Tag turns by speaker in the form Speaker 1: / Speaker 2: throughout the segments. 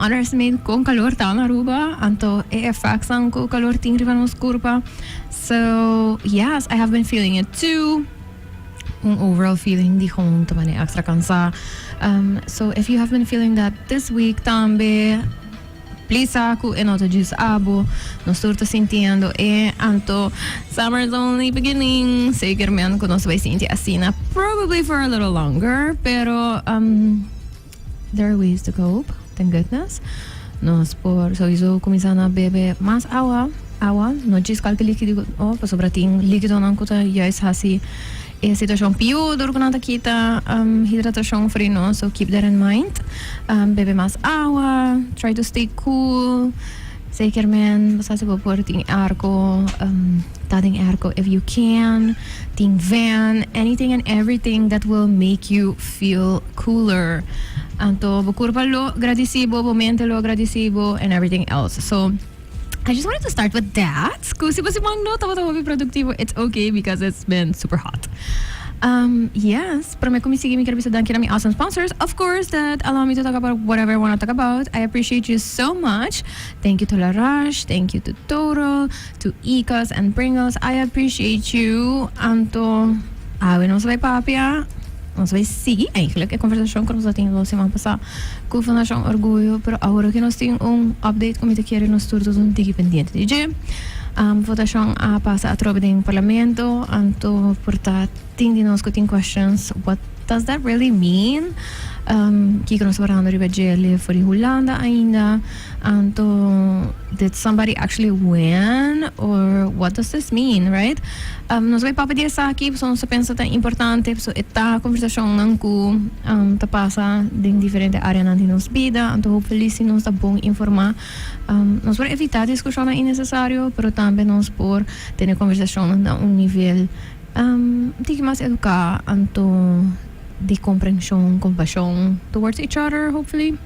Speaker 1: underestimate kung calor tá na Aruba, anto effects ang ko calor tingri van ons kurpa. So yes, I have been feeling it too. Een overall feeling die gewoon te wanneer extra kansa. So if you have been feeling that this week tambe, please ako en auto juice abo, no surto sintiendo anto summer's only beginning. Zeker men ko nos vai sentir assim na probably for a little longer, pero there are ways to cope. Thank goodness. Nos por sowieso começar na bebe mais água, no diz que líquido, para ting líquido não kuta juist hasi situação pior do que nada kita hidratação free, so keep that in mind. Bebe mais água, try to stay cool. Zeker men, basta se por ting arco, tading arco if you can, ting van, anything and everything that will make you feel cooler. Anto bukurpa lo agradecibo, bomente lo agradecibo, and everything else. So I just wanted to start with that. Kusi pa si Mangno, tawa-tawa be productivo. It's okay because it's been super hot. Yes, pero me kumisigi mi kirabisa dan kina mi awesome sponsors, of course, that allow me to talk about whatever I want to talk about. I appreciate you so much. Thank you to La Rush, thank you to Toro, to Ecos and Pringles. I appreciate you. Anto, não se vai papia. Nós vai seguir eigenlijk a conversação que nós já tínhamos semana passada com a Fundação Orgulho, pero agora que nós temos update como te querem nós todos pendiente de je. Votação a passa a trobe do parlamento, anto porta tem nós que tem questions. What does that really mean? Kiko nós varando riba jele for Holanda ainda. Anto, did somebody actually win? Or what does this mean, right? Nós vai papedir aqui, so nós pensa tá importante, so esta conversação nanku tá passa em diferente área na nos vida, anto hopefully se nós tá bom informar. Nós vamos evitar discussão innecessário, pero também nós por ter conversação na nível de mais educar, anto de compreensão, compaixão towards each other, hopefully.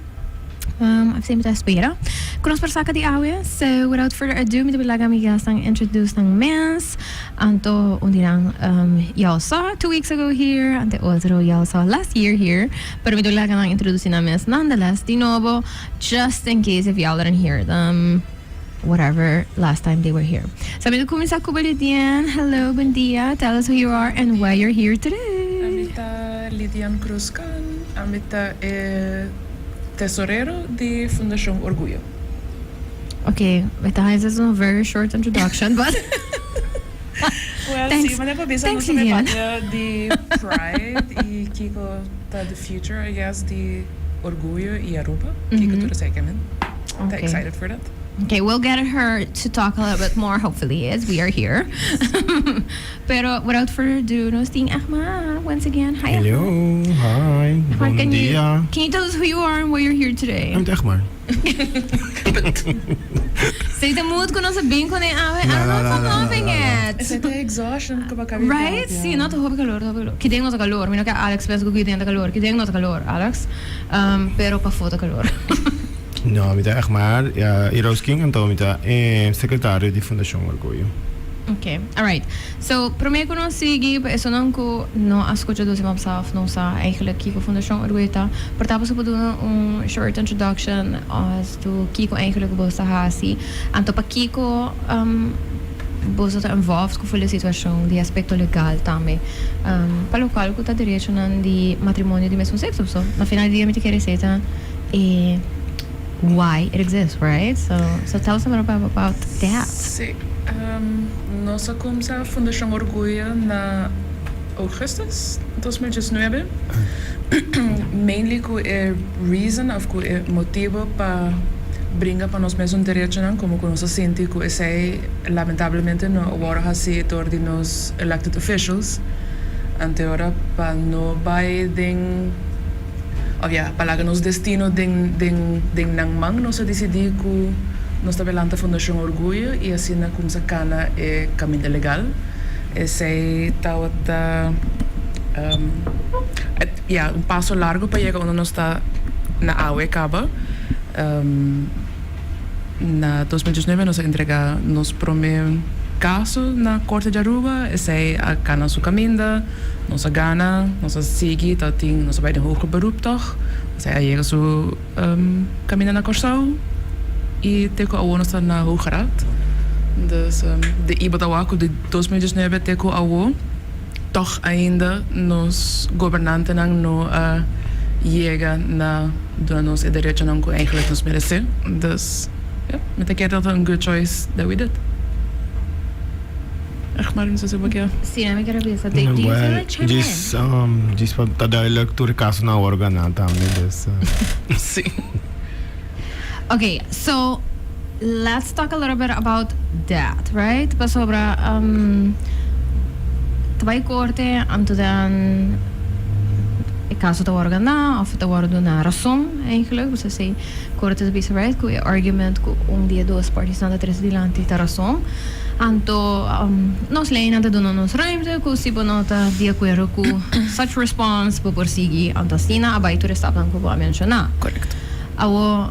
Speaker 1: I've seen it espera. Kunos persaka di awe. So without further ado, mito bilaga mi gastang introduce ng mens. Anto undirang Yalsa 2 weeks ago here. Ante otro Yalsa last year here. Pero mito bilaga nang introduce na mens nonetheless di novo, just in case if y'all didn't hear them whatever last time they were here. Sabi ko kumisa kubalitian. Hello, buen dia. Tell us who you are and why you're here today.
Speaker 2: Amita Lidian Cruzcan. Amita tesorero de Fundação Orgulho.
Speaker 1: Okay, this is a very short introduction, but
Speaker 2: well,
Speaker 1: thanks.
Speaker 2: Sí, mas depois
Speaker 1: Thanks,
Speaker 2: não
Speaker 1: Lilian.
Speaker 2: de Pride e Kiko tá the future, I guess, de Orgulho e Aruba. Kiko tudo sei, Kemen. Tá excited for that.
Speaker 1: Okay, we'll get her to talk a little bit more, hopefully, as we are here. Pero without further ado, nos ting Ahmad once again. Hi,
Speaker 3: Hello, hi,
Speaker 1: Ahmad,
Speaker 3: bom dia.
Speaker 1: can you tell us who you are and why you're here today?
Speaker 3: I'm Ahmad.
Speaker 1: Say the mood ko na sabihin ko na yung awe. I'm not loving it.
Speaker 2: Is it exhaustion?
Speaker 1: Right? Sí, no te hobi calor, Kideng no sa calor. Mino ka Alex penso ko kideng na calor. Kideng no sa calor, Alex. Pero pa foto calor.
Speaker 3: No, mita Ahmad, Heroes King, então mita secretário de Fundação Orgulho.
Speaker 1: Okay, alright. So, primeiro que nós seguimos, isso não que não escuta do semana passada, não sa eigenlijk Kiko Fundação Orgulho tá. Portanto, se pode short introduction as to Kiko eigenlijk bosta hasi. Anto pa Kiko bosta tá involved com a situação de aspecto legal também. Para o qual que tá direito de matrimônio de mesmo sexo, so na final do dia me te quer receita why it exists, right? So tell us a little bit about that.
Speaker 2: Sí. Nós começamos a Fundação Orgulho na augustus 2019. Mainly com a reason of com a motivo para brincar para nós mesmos direitos, como que nós sentimos que esse lamentavelmente não agora assim por de nós elected officials. Ante ora para não vai para que nos destino de nangmang nós decidir que nós trabalhamos a Fundação Orgulho e assim na como se cana é caminho legal. Esse tá passo largo para chegar onde nós está na AUE Caba. Na 2019 nós entregar nos primeiro caso na Corte de Aruba, sei a cana su caminda, nossa gana, nossa sigi, dat ting, nossa bij de hoger beroep toch, sei a jega su caminda na Corsau, e teko awo nossa na Hoge Raad. Dus de Ibatawaku de 2019 teko awo, toch ainda nos governanten ang no llega na nos e derecho nang ko eigenlijk nos merece. Dus ja, met de keer dat een good choice that we did. Echt maar zo zeg ja.
Speaker 1: Sí, me quiero pensar. Do you feel like chiming in?
Speaker 3: Just para duidelijk toe de caso na organa también. Dus,
Speaker 2: Sí.
Speaker 1: Okay, so let's talk a little bit about that, right? Pa sobra tabay korte anto dan ik caso te worden na of te worden na rason eigenlijk. Dus ze korte is right ku argument ku die dos parties na tres dilante ta rason. Anto nos leina de dono nos ruimte ku si bonota de acuerdo ku such response po persigi anto stina abai tu resta plan ku ba menciona.
Speaker 2: Correct.
Speaker 1: Awo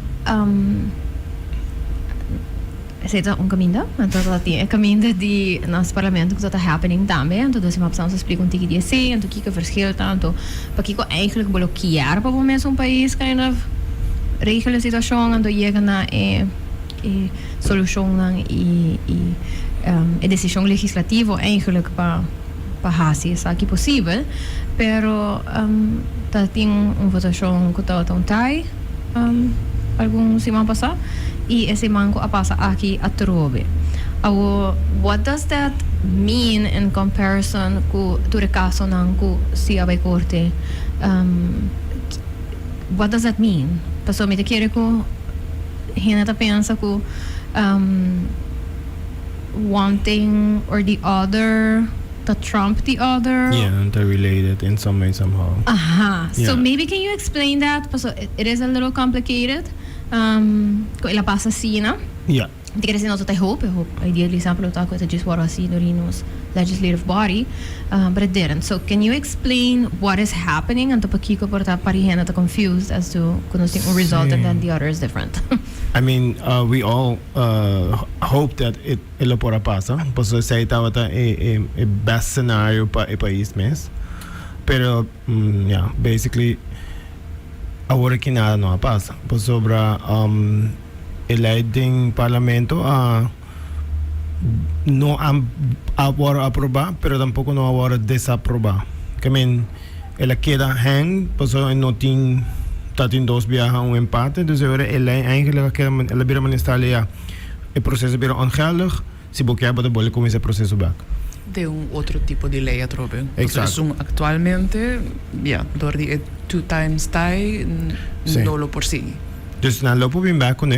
Speaker 1: Seta un caminho, então ela tinha caminho de nosso parlamento que está happening também, então nós vamos explicar um tique de assim, então que verschil tanto, para que eigenlijk bloquear para o um país kind of regelen situação, então chega na solução e decisão legislativa eigenlijk para fazer isso aqui possível, pero tá tem votação que tá tão tai algum semana passada e esse manco a passa aqui a trove. What does that mean in comparison to the caso ng si abay korte? What does that mean? Paso me te quiere ko hinata pensa ko one thing or the other to trump the other.
Speaker 3: Yeah, they're related in some way somehow.
Speaker 1: Aha.
Speaker 3: Yeah.
Speaker 1: So maybe can you explain that? So it is a little complicated. Kung ila pasa sina.
Speaker 3: Yeah.
Speaker 1: Hindi kasi not I hope ideally sample ta ko just what I see Dorinos legislative body, but it didn't. So can you explain what is happening and to pakiko porta parihena to confused as to kung sino result and then the other is different.
Speaker 3: I mean, we all hope that ilo pora pasa. Pues sa itaw ta best scenario pa país mes. Pero yeah, basically ahora que nada no pasa. Pues sobra electing parlamento no ahora aprobar, pero tampoco no ahora desaprobar. I mean, ela queda hang, pues no tin tatin dos viaja un empate, dus ela eigenlijk ela bira manestale ja el proceso bira ongeldig, si bloquear de bolle como ese proceso back.
Speaker 2: De outro tipo de lei atrobe.
Speaker 3: Exacto.
Speaker 2: Actualmente, ja, door die 2 times tie, no lo porsigue.
Speaker 3: Dus na lopo bin back con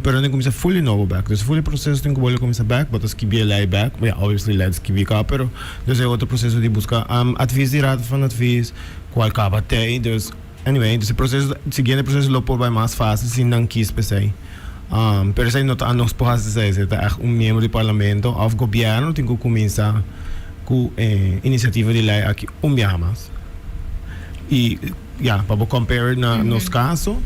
Speaker 3: pero não começa fully novo back. Dus fully processo tem que bolle começa back, but as que be lei back, yeah, obviously let's que be cá, pero dus é outro processo de buscar advies de raad van advies, qual caba tem, dus anyway, dus o processo, seguinte processo lopo vai mais fácil, sem não quis pensar. Pero isso aí não tá nos porras dizer, é membro do parlamento, of governo tem que começar com iniciativa de lei aqui dia mais. E yeah, para compare nos casos,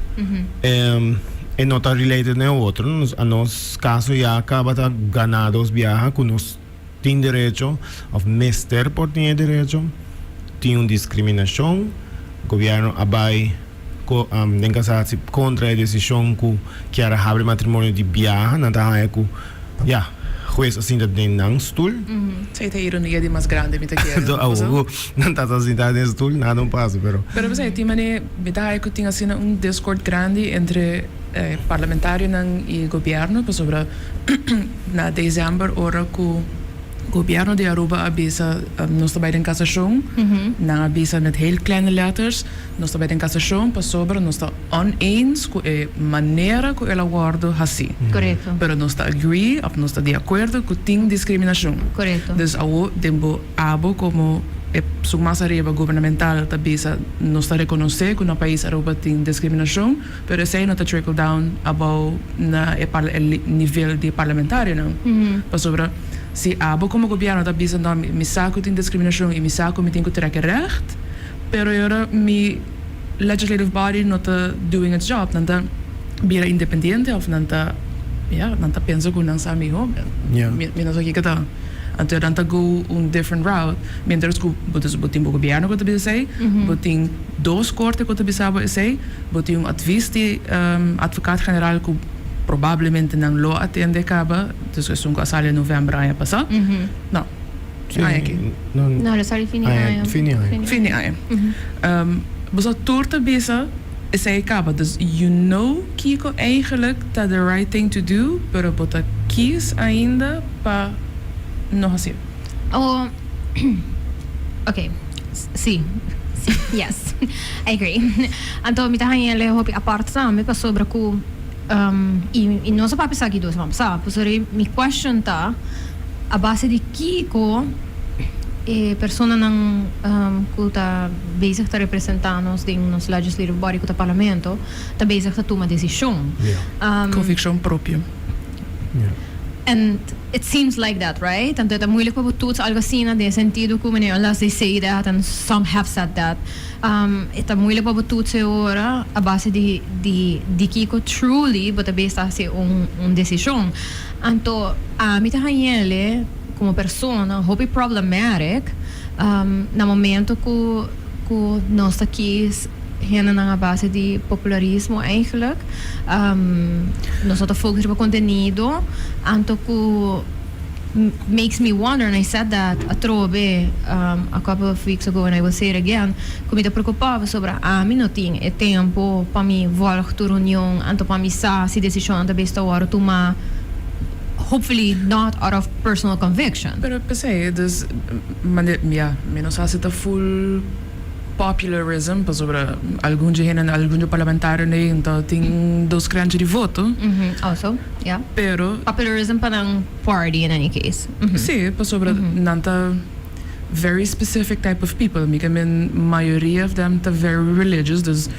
Speaker 3: e não está related nem outro. A nos caso já acaba de ganhar os viajes que nós tem direito, of mister por ter direito, tem discriminação, o governo abai nem casar-se contra a decisão que era abrir matrimônio de viagem, não está aí que ja, juez assim dat nem nang stoel.
Speaker 2: Sei te ironia di mas grande mi te
Speaker 3: Do não está assim dat nem stoel, nada não passa, pero.
Speaker 2: Pero você tem mané, me dá aí que tinha assim discord grande entre parlamentário e governo, por sobre na dezembro hora que o governo de Aruba avisa nós também em cassação, na avisa met heel kleine letters, nós também em cassação, por sobre nós está oneens com a maneira que ela guarda assim.
Speaker 1: Correto.
Speaker 2: Pero nós está agree, ou nós está de acordo que tem discriminação.
Speaker 1: Correto.
Speaker 2: Dus ao tempo abo como sua massa arriba governamental tabisa não está reconhecer que no país Aruba tem discriminação, pero esse não está trickle down about na nível de parlamentário não. Por sobre se abo como governo tabisa não me saco tem discriminação e me saco me tem que ter recht, pero agora me legislative body não está doing its job, não está bira independente ou não está ja, nanta penso ko nang sa amigo.
Speaker 3: Yeah.
Speaker 2: Menos aqui que tá. Então nanta go different route. Mientras que botin o governo que te sei, botin dois cortes que te sabe sei, botin advies de advocado-geral que provavelmente não lo atende acaba, dus is un casal in november aan passar. Não.
Speaker 3: Sì,
Speaker 2: Aqui.
Speaker 1: No, lo sai fini
Speaker 2: Fini aan. Besa torte bisa is hij acaba. Dus you know kiko eigenlijk dat the right thing to do, pero bota kies ainda pa no hacer.
Speaker 1: Oh, okay. Sì. Yes. I agree. Anto mi tahan ele hopi apart sa me pa sobra ku e não só para pensar que dois vamos sabe, por mi question tá a base de Kiko e persona não que tá bezig tá representando de nos legislative body que tá parlamento tá bezig tá tomar decisão.
Speaker 2: Convicção próprio.
Speaker 1: And it seems like that, right? And é moeilijk para todos algo assim, de sentido que meneer unless they say that and some have said that. É moeilijk para todos agora a base de Kiko truly, but a base está ser decisão. Então, a mim também ele como persona, hope problematic, no momento que nós está aqui Hena na base de popularismo eigenlijk. Nós estamos focussen op contenido. Anto que makes me wonder, and I said that a trove a couple of weeks ago, and I will say it again, que me preocupava sobre mim não tinha tempo para me voltar à reunião, anto para me sa se decisão da besta hora tomar. Hopefully not out of personal conviction.
Speaker 2: Pero pensei, dus, menos hace ta full popularism, pa sobre algum parlamentar então tem dois grandes de voto.
Speaker 1: Also, yeah.
Speaker 2: Pero
Speaker 1: popularism para um party in any case.
Speaker 2: Sim, pa sobre nanta very specific type of people. I mean, maioria of them are very religious, dus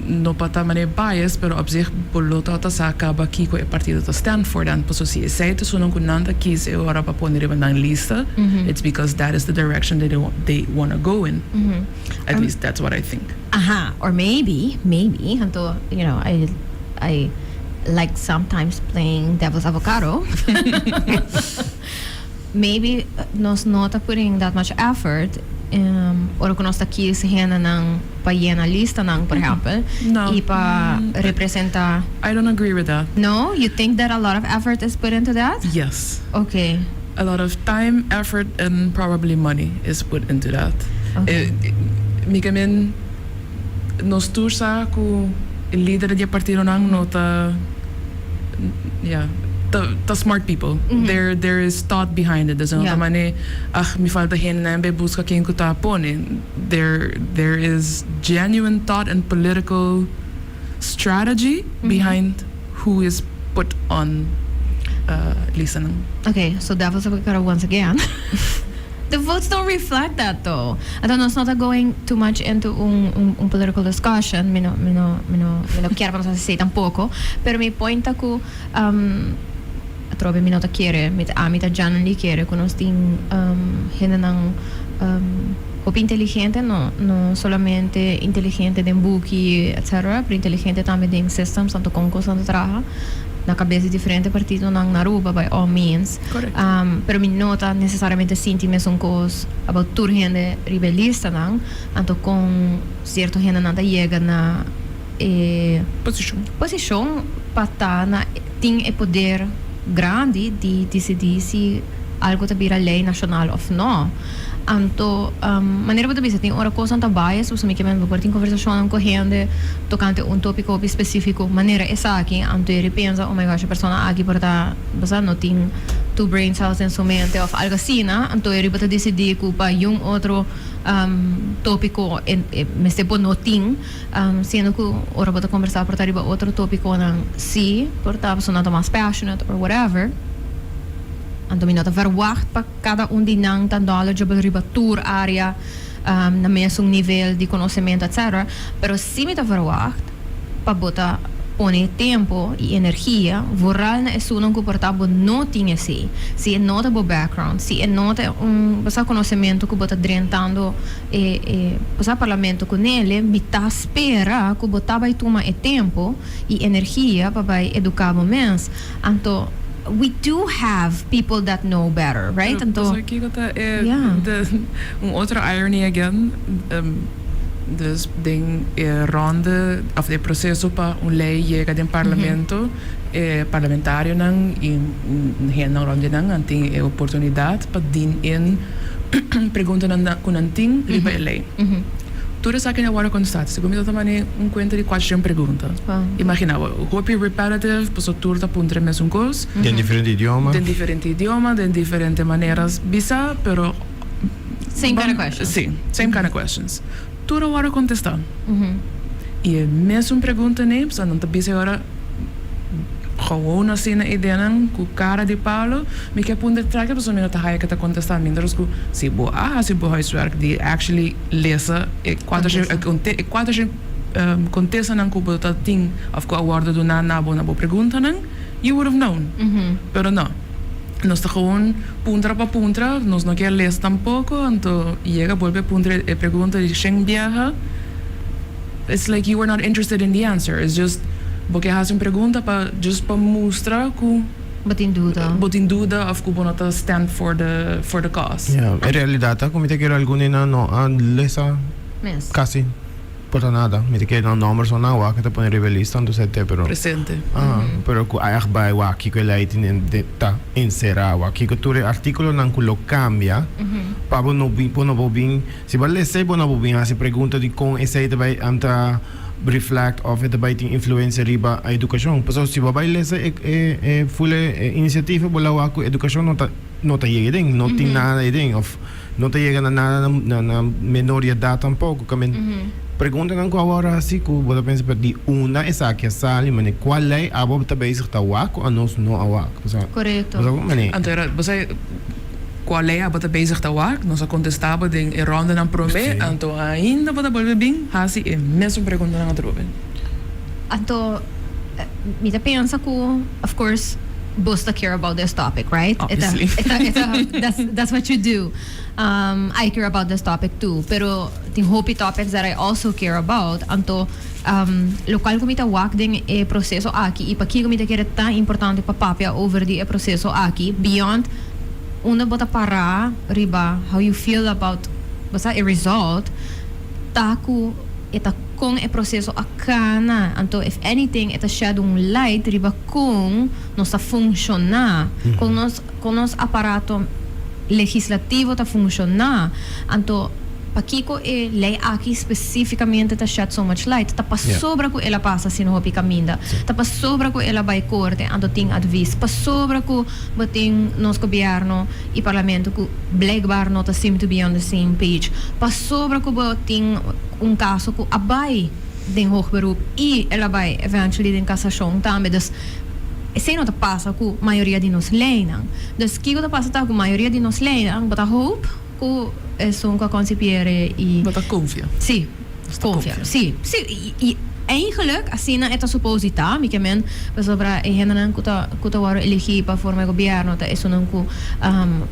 Speaker 2: no pata mane bias, pero op zich bolota ta sa acaba aqui com o partido ta stand for dan. Pa so si sei to sono kun nanta kies e ora pa poner in dan lista. It's because that is the direction they want to go in. At least that's what I think.
Speaker 1: Or maybe, anto, you know, I like sometimes playing devil's avocado. Maybe nos not putting that much effort ora que nós está aqui se renda não para ir na lista não, por exemplo, e para representar.
Speaker 2: I don't agree with that.
Speaker 1: No, you think that a lot of effort is put into that?
Speaker 2: Yes.
Speaker 1: Okay.
Speaker 2: A lot of time, effort, and probably money is put into that.
Speaker 1: Okay.
Speaker 2: Mikamin, nos tursa ku líder de partido nang nota, the smart people. There is thought behind it. Dus een manier, mi falta hen en be busca quem que tá pone. There is genuine thought and political strategy behind who is put on listening.
Speaker 1: Okay, so devil's avocado once again. The votes don't reflect that though. I don't know, it's not going too much into un political discussion. Me no quiero para say tampoco. Pero mi point è che trobe mi nota chiere, mit amita genuinely chiere, con ons ting hinnenang op intelligente, no solamente intelligente den buki, etc. Pero intelligente também den systems, tanto concos, tanto traha. Na cabeça de diferente partido nang naruba by all means.
Speaker 2: Correct.
Speaker 1: Pero mi nota necessariamente sinti mesmo cos about tur gente rebelista nang, anto com certo gente nanda chega na posição para na tem o poder grande de decidir se algo tá vira lei nacional ou não. Anto, maneira de pensar, tem uma coisa anta bias, você me quer ver tem conversação com gente tocante tópico específico, maneira essa aqui, anto ele pensa, oh my gosh, a pessoa aqui por tá, você não tem two brain cells em sua mente ou algo assim, anto ele pode decidir que para outro tópico, mas depois não tem, sendo que ora pode conversar por tá outro tópico não, se por tá a pessoa não tá mais passionate or whatever. Anto mi nota verwacht para cada de nang tan knowledgeable riba tour area na mesmo nível de conhecimento etc. Pero se mi ta verwacht para botar pone tempo e energia, vooral na isso não comportava não tinha se não tem background, se não tem conhecimento que bota drentando parlamento com ele, bita espera que bota vai tomar tempo e energia para vai educar mens, então we do have people that know better, right?
Speaker 2: Dus ik dat een andere irony again. Dus ding ronde of de processo para lei llega del parlamento parlamentario nang in hen ronde nang anting oportunidade para din in pergunta con anting riba lei. Tudo isso aqui na hora quando está, se começa também conta de 4 perguntas. Imagina, hopi repetitive, posso tudo apontar mesmo coisa.
Speaker 3: De diferente idioma.
Speaker 2: De diferente maneiras, bisa, pero
Speaker 1: same kind of questions.
Speaker 2: Sim, same kind of questions. Toda hora contestar. E mesmo pergunta nem, só não tá bisa agora gewoon assim na ideia com cara de palo, me que apontar traga para somente a que tá contestando, mientras que se boa huiswerk die actually lezen, quatro contesta não que botar ting of que awardo do na boa pergunta não, you would have known. Pero não. Nós está gewoon puntra para puntra, nós não quer ler tampouco, então chega volve puntra e pergunta de Sheng viaja. It's like you were not interested in the answer. It's just porque has uma pergunta para just para mostrar que
Speaker 1: botin
Speaker 2: dúvida of que bonata stand for the cause.
Speaker 3: Yeah, en realidad como te quiero alguna no lesa casi por nada, me te quiero numbers on agua que te pone rebelista entonces te pero
Speaker 2: presente.
Speaker 3: Pero que hay by wa aquí que la tiene ta encerrado aquí que tu artículo nan lo cambia para no bien si vale se no bien hace pregunta de con ese de vai anta reflect of it by influencer riba a educação. Então se vai ler full iniciativa bola wa ku educação não tá llega não tem nada de of não tá llega nada na menoridade tampouco que pergunta não qual hora assim que você pensa para de uma essa que sale mas qual é a boa também se está waco a nós não a waco.
Speaker 1: Correto.
Speaker 2: Então você qual é a bota bezig te werk, nós contestava de ronda na prome, então ainda bota volver bem, hasi é mesmo pergunta na trobe.
Speaker 1: Então, me tá pensa que, of course, bosta care about this topic, right?
Speaker 2: Obviously.
Speaker 1: That's what you do. I care about this topic too, pero tem hopi topics that I also care about. Então, local comita wak ding e processo aqui e para que comita que é tão importante para papia over the processo aqui beyond una bota para riba how you feel about basta a result taku eta com e processo akana então if anything eta shed light riba com nossa funcionar com nos aparato legislativo ta funcionar então Pakiko e lei aqui especificamente ta shed so much light ta sobra ko ela passa sino hopi caminda ta sobra ko ela vai corte ando ting advis pa sobra ko bating nos governo e parlamento ko blegbar not seem to be on the same page pa sobra ko bating caso ko abai den hoogberoep e ela vai eventually den cassation também dus se não passa com a maioria de nós leinam dus kiko ta passa ta com a maioria de nós leinam but I hope ko sono qua concepire e
Speaker 2: wat confia.
Speaker 1: Sì, confia. Sì, e eigenlijk assim é a suposita, mi que men sobre e hendan kuta waro elegi para forma governo ta eso não ku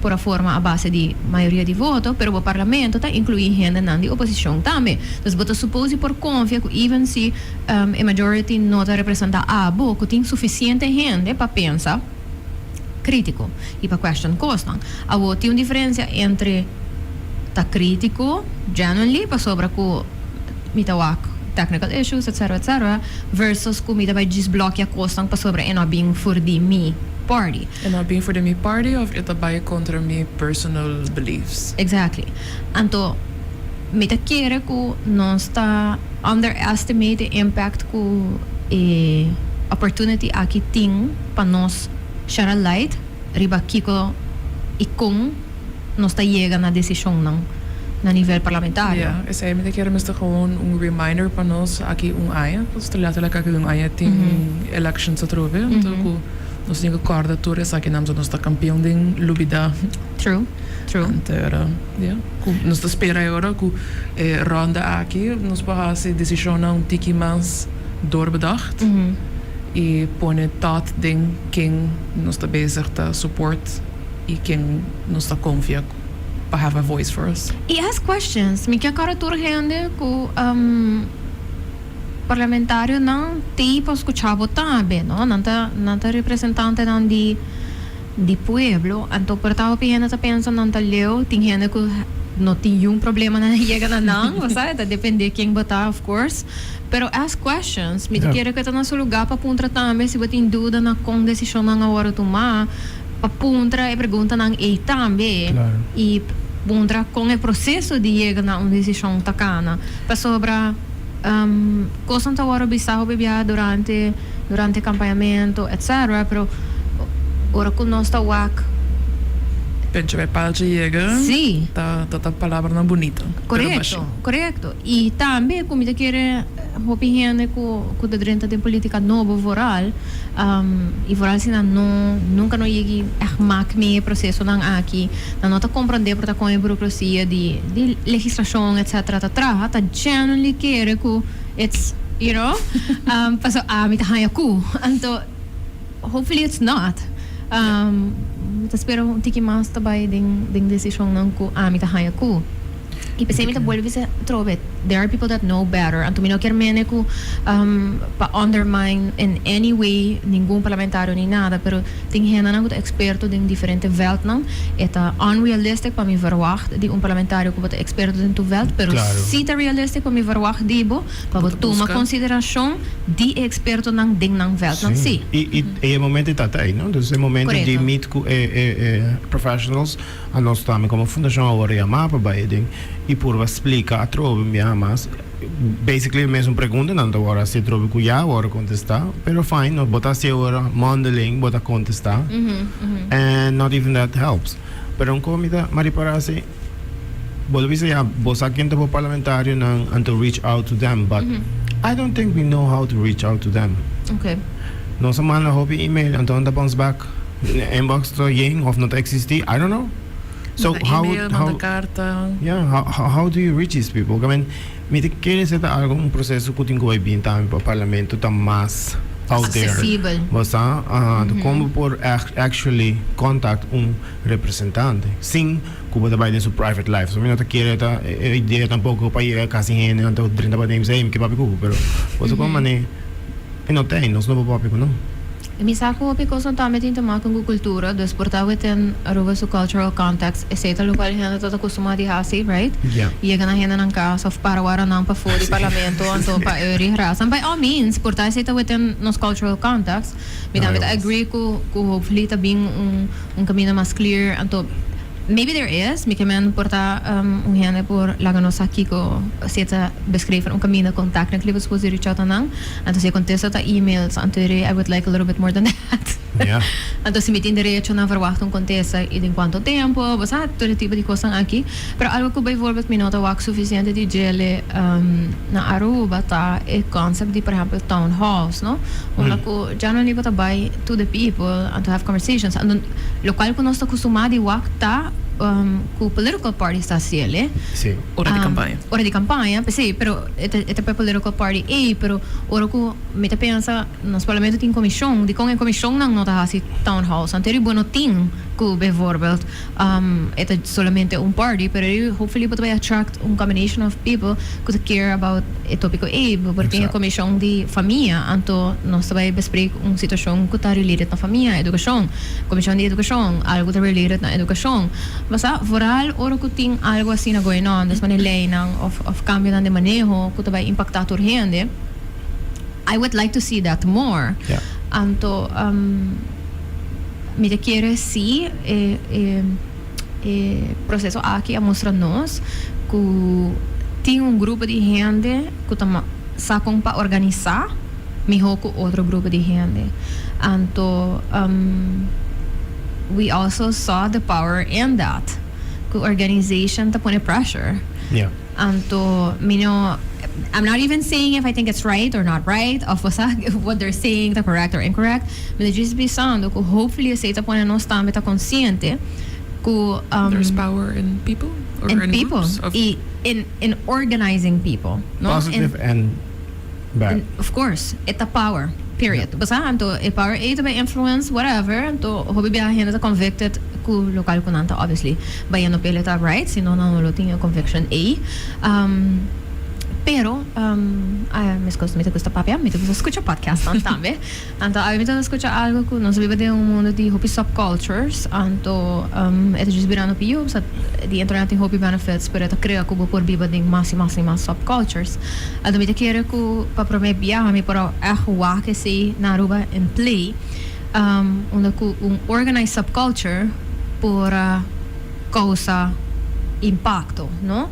Speaker 1: por a forma a base de maioria de voto, pero o parlamento ta inclui hendan de oposição também. Dus bota suppose por confia que even se a majority não ta representa a bo, que tem suficiente gente para pensar crítico e para question costan. A tem uma diferença entre ta crítico, genuinely, pa sobra ko mitawak technical issues, etc., versus ko mita by just block ya kostang pa sobra and not being for the me party.
Speaker 2: And not being for the me party of ita by contra me personal beliefs.
Speaker 1: Exactly. Anto, mita kere ko non sta underestimate the impact ko opportunity aki ting pa nos share a light, riba kiko ikong nos está llega na decisão na nível parlamentar.
Speaker 2: Ja, ik zei met keer is gewoon een reminder para nós aqui aia, dus te laten lekker aia tem elections at robe, então nós temos que acordar tudo essa que nós está campeão de lubida.
Speaker 1: True.
Speaker 2: Então, nós está espera agora que ronda aqui nós para fazer decisão tiki mais doorbedacht. e pone tot ding quem nos está bezig te support e quem nos está confia para have a voice for us.
Speaker 1: E ask questions. Mi kaya turgende ku parlamentário não tem para escutar também, não? Não tá representante não de pueblo. Então, por tal opinião, tá pensando não tá leu, tem gente que não tem um problema na chega na não, sabe? Depende de quem botar, of course. Pero ask questions. Me quero que tá no seu lugar para puntra também, se você tem dúvida na com decisão na hora tomar, para puntra e pergunta na e também.
Speaker 3: Claro.
Speaker 1: E puntra com o processo de chegar na uma decisão tacana. Para sobra coisas que agora bizarro bebia durante campanhamento, etc. Pero ora que nós está wak.
Speaker 2: Penso vai para chega.
Speaker 1: Sim.
Speaker 2: Tá palavra não bonita.
Speaker 1: Correto. E também como te quer opinião com o dentro de política nova voral, e voral se nunca não chegue a mak me processo não aqui, não tá compreender por tá com a burocracia de legislação, etc. tá genuinely quer que it's, you know, paso me tá hayaku. Então hopefully it's not. Espero um tiki mais também ding decisão não ko me tá hayaku. E pensei me tá vuelve se trove. There are people that know better. Anto me não quer mene ko pa undermine in any way nenhum parlamentário nem nada, pero tem gente não que é experto em diferente veld não. Eta unrealistic para me verwacht de parlamentário que é experto em tu veld, pero se tá realistic para me verwacht dibo para tomar consideração de experto não ding não veld não sim.
Speaker 3: E é momento tá aí, não? Dus é momento de meet com professionals a nós também como fundação agora é mapa by ding e por explicar a trove mas basically a mesma pergunta não agora se trove com já agora contestar pero fine nós botar se agora modeling botar contestar and not even that helps pero um comida mari para se volve se já bosa quem tá parlamentário não and to reach out to them but I don't think we know how to reach out to them.
Speaker 1: Okay.
Speaker 3: Nós manda hobby email and don't bounce back inbox to ying of not existing I don't know. So how do you reach these people? I mean, me te quieres hacer algo un proceso que tengo ahí bien también para parlamento tan más out there.
Speaker 1: Accessível.
Speaker 3: Basta, como por actually contact un representante sin como trabalhar em seu private life. So me não te quiere ta ideia tampoco para ir casi gente antes 30 para nem que papi cubo, pero você como mané não tem, nós não papi não.
Speaker 1: Mi saco porque son também tem tomar com cultura, dus portava tem arroba su cultural context, essa local gente toda acostumada a assim, right?
Speaker 3: Yeah.
Speaker 1: E a gente na casa of para agora não para fora do parlamento, então para eri raça. By all means, portar essa tem nos cultural context, me também agree com hopefully tá bem caminho mais clear, então maybe there is, me kemen porta gente por laga nos aqui ko se ta beskriver caminho contact na clipes pos reach out nang anto se contesta ta emails anto I would like a little bit more than that.
Speaker 3: Yeah.
Speaker 1: Anto se me tem direito na verwacht contesta e em quanto tempo, basta todo tipo de coisas aqui. Pero algo que bijvoorbeeld me nota wak suficiente de gele na Aruba ta e concept de por exemplo town halls, no? Una ko generally bota by to the people and to have conversations. And local ko nós tá acostumado de wak ta com political party está ciele.
Speaker 3: Sí.
Speaker 2: Hora de campanha.
Speaker 1: Sí, pero este political party pero ora ko me te pensa nos parlamento tem comissão, de com a comissão não tá assim town halls. Anterior bueno ting ko bijvoorbeeld este solamente party, pero hopefully pode attract combination of people who care about o tópico porque a comissão de família, então nós vai bespreek situação que está related na família, educação, comissão de educação, algo que related na educação. Basta vooral oro que tem algo assim na going on, das manilena of cambio de manejo que vai impactar a gente. I would like to see that more.
Speaker 3: Yeah.
Speaker 1: Anto me te quiere sí processo aqui a mostrar nós que tem grupo de gente que tá sacam para organizar melhor que outro grupo de gente. Anto we also saw the power in that. The organization ta pone pressure.
Speaker 3: Yeah.
Speaker 1: Anto, I'm not even saying if I think it's right or not right, of what they're saying, the correct or incorrect. But just pensando que hopefully essa ta pone nós também ta consciente que
Speaker 2: there's power in people or in
Speaker 1: people
Speaker 2: groups of
Speaker 1: in organizing people. No?
Speaker 3: Positive and bad.
Speaker 1: Of course, it's a power. period. Basta anto a power A to by influence whatever anto hobi biya hen ta convicted ku local ko nanta obviously bayan no peleta right sino na no tinha conviction A. Pero mi gusta papia, mi gusta escuchar podcast también. Anto mi gusta escuchar algo que nos vive de un mundo de hopi subcultures. Anto het is birano pio, sa di internet in hopi benefits, pero eta crea kubo por viva de más subcultures. Anto mi te quiere ku pa prome bia mi para ahwa que se na Aruba in play. Onda ku organized subculture por causa impacto, no?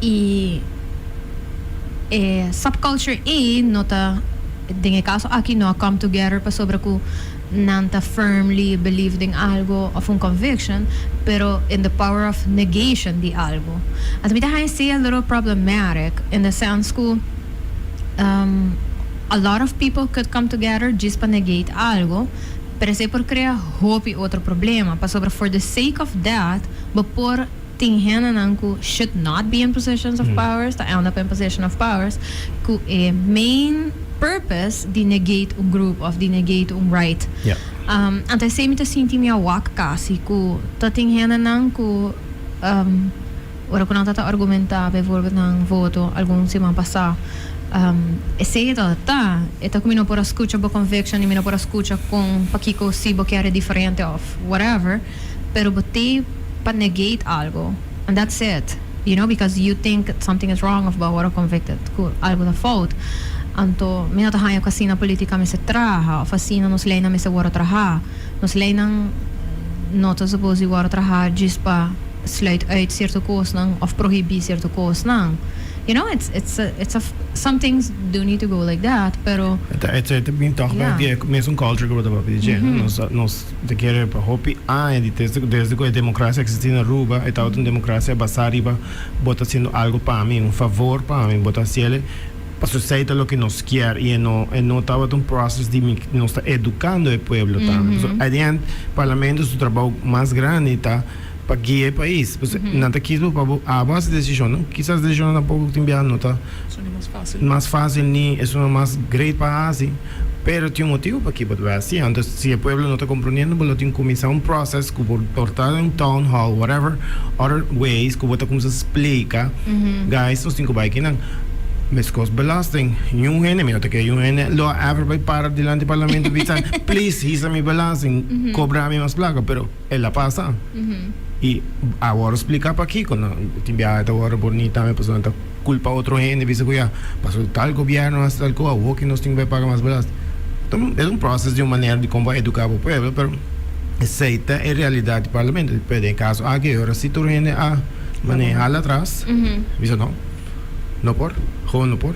Speaker 1: E subculture A nota dinge caso aqui no come together pa sobre ku nanta firmly believed in algo of un conviction pero in the power of negation di algo. At me I see a little problematic in the sense ku a lot of people could come together just pa negate algo pero se por crea hopi outro problema pa sobre for the sake of that before who should not be in positions of powers, to end up in position of powers, who a main purpose di negate un group of di negate un right.
Speaker 3: Yeah.
Speaker 1: Ante se mi ta sinti mi awak kasi ku tatinghenan ku ora ko nata argumenta bijvoorbeeld ng voto algum semana passada. E se ito ito kumino por escucha bo conviction e mino por escucha kung pakiko sibo que era diferente of whatever, pero bote pa negate algo and that's it, you know, because you think something is wrong of what are convicted algo na fault anto minatahayo kasi na politika mi se traha of assim nos lei na mi se wara traha nos lei nang not suppose wara traha just pa sluit uit certo koos nang of prohibi certo koos nang. You know, some things do need to go like that, pero
Speaker 3: it's been talked about the mesmo culture que eu estava nós te querer para hopi desde que a democracia existe na Aruba, e tal uma democracia basariba bota sendo algo para mim, um favor para mim, bota se ele para sociedade lo que nos quer e não estava um processo de nos está educando o povo também. So adiante parlamento o trabalho mais grande tá para guiar o país. Nada quiso para a base de decisão, não? Quizás a decisão não pouco tempo não tá. Mais fácil nem é uma mais great para assim. Pero tinha motivo para que pode assim. Então se o povo não está compreendendo, pode ter começar um processo que pode portar um town hall, whatever, other ways que pode começar a explicar. Guys, nós temos que vai não. Mas cos belasting, yung hene, minota que yung hene, lo ever by para delante parlamento bitan, please, hisa mi belasting, cobra mi mas placa, pero ela pasa. E agora explicar para aqui, quando timbia agora bonita, me passou tanta culpa outro hene, bisa que já passou tal governo, hasta tal coisa, o que nós temos que pagar mais belasting. Então, é processo de uma maneira de como vai educar o povo, pero aceita a realidade do parlamento. Pede em caso, agora se tu hene a manejar lá atrás, bisa não. No por, gewoon no por.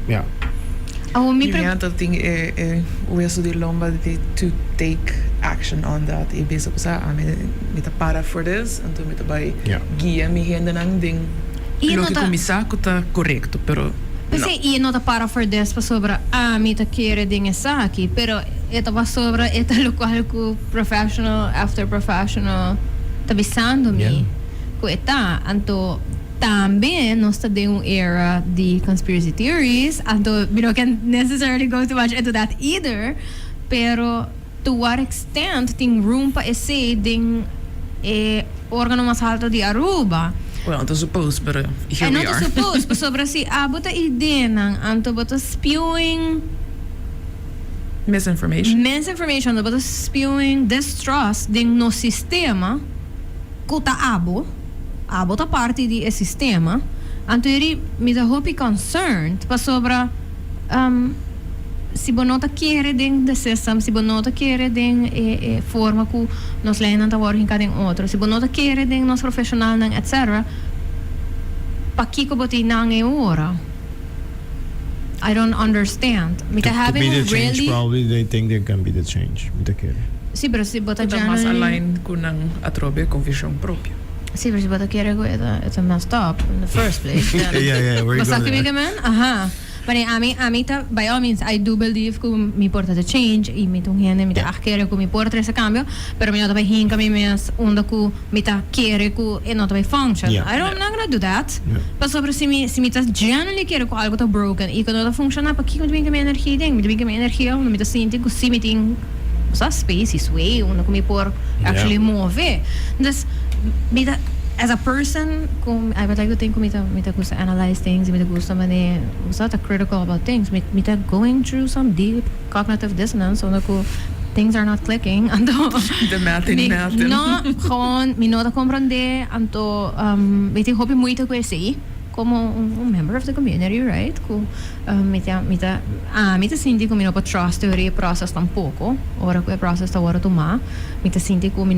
Speaker 3: Ja.
Speaker 2: Mi dat ding hoe is die lomba to take action on that. E bezig sa met para for this en toen met bij guia mi hende nang ding. Lo que comisa kuta correcto, pero
Speaker 1: Sì, io non para for this pa sobra mi ta quiere ding esaki, pero ito pa sobra ito lo cual ku professional after professional tabisando mi. Ku eta anto também nós estamos em uma era de conspiracy theories, então we don't necessarily go too much into that either, pero to what extent tem room para esse ding órgano mais alto de Aruba.
Speaker 2: Well, not suppose, but here we are.
Speaker 1: Not suppose, but sobre si bota ideia nang anto bota spewing misinformation, bota spewing distrust ding no sistema kuta bota parte di sistema, anto iri mi da hopi concerned pa sobra si bonota quiere ding the system, si bonota quiere ding forma ku nos leinan ta working kading outro, si bonota quiere ding nos professional nang etc. Pa kiko boti nang ora. I don't understand.
Speaker 3: To be the change, probably they think they can be the change.
Speaker 1: Si pero si bota
Speaker 2: generally mas align ku nang atrobe conviction proprio.
Speaker 1: Sí, pero si quiere it's a messed up in the first place.
Speaker 3: Yeah, where you
Speaker 1: going? Aha. But a mí by all means, I do believe que me importa de change y me tungiene, me ta quiere que me importa ese cambio, pero me no te hinka me mes onda que me ta quiere que e no te function.
Speaker 3: Yeah.
Speaker 1: I'm not gonna do that.
Speaker 3: Yeah.
Speaker 1: Pero sobre si me ta genuinely quiere que algo tá broken e que não tá funcionar, para que eu tenho minha energia ding, me tenho minha energia, não me tá sentindo que se me tem sa space is way, onda que me por actually move. Dus me ta as a person, I would like to think me gusta analyze things, me gusta mane usata critical about things, me going through some deep cognitive dissonance, so ko things are not clicking, anto
Speaker 2: De matin.
Speaker 1: no gewoon me no te comprende, anto me te hopi muito que sei como member of the community, right? Ko me te sinti como me no po trust teoria process tampoco, ora que process ta ora toma, me te sinti como me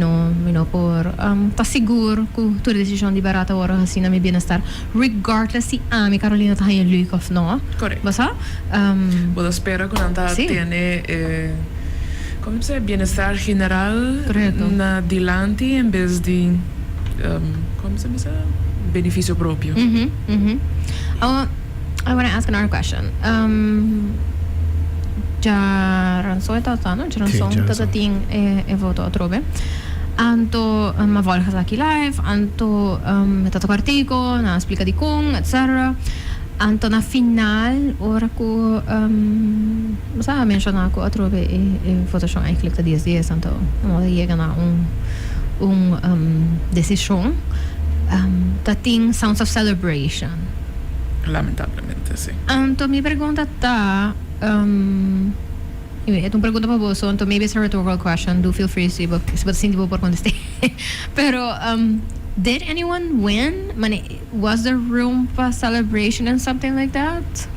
Speaker 1: no por ta seguro que tua decisão liberata ora assim na meu bem-estar, regardless se me Carolina tá aí luck of no.
Speaker 2: Correcto.
Speaker 1: Basta?
Speaker 2: Puedo esperar que Nanta
Speaker 1: Sí.
Speaker 2: tiene, ¿cómo se dice? Bienestar general
Speaker 1: Correcto.
Speaker 2: na dilante en vez de, ¿cómo se dice? Beneficio propio.
Speaker 1: I want to ask another question. Ja rançou tá não? Ja rançou
Speaker 3: Sim, já
Speaker 1: tá
Speaker 3: rançou.
Speaker 1: ting voto a trobe. Anto ma volgas aqui live, anto metato artigo, na explica di con, etc. Anto na final ora ko sa mencionar ko a trobe e voto schon eigenlijk de dias anto não chega na decisão. That thing sounds of celebration.
Speaker 2: Lamentablemente, sí.
Speaker 1: Anto mi pergunta tá é uma pergunta para você, então maybe it's a rhetorical question, do feel free se você sente por contestar. Pero did anyone win? Was there room for celebration and something like that?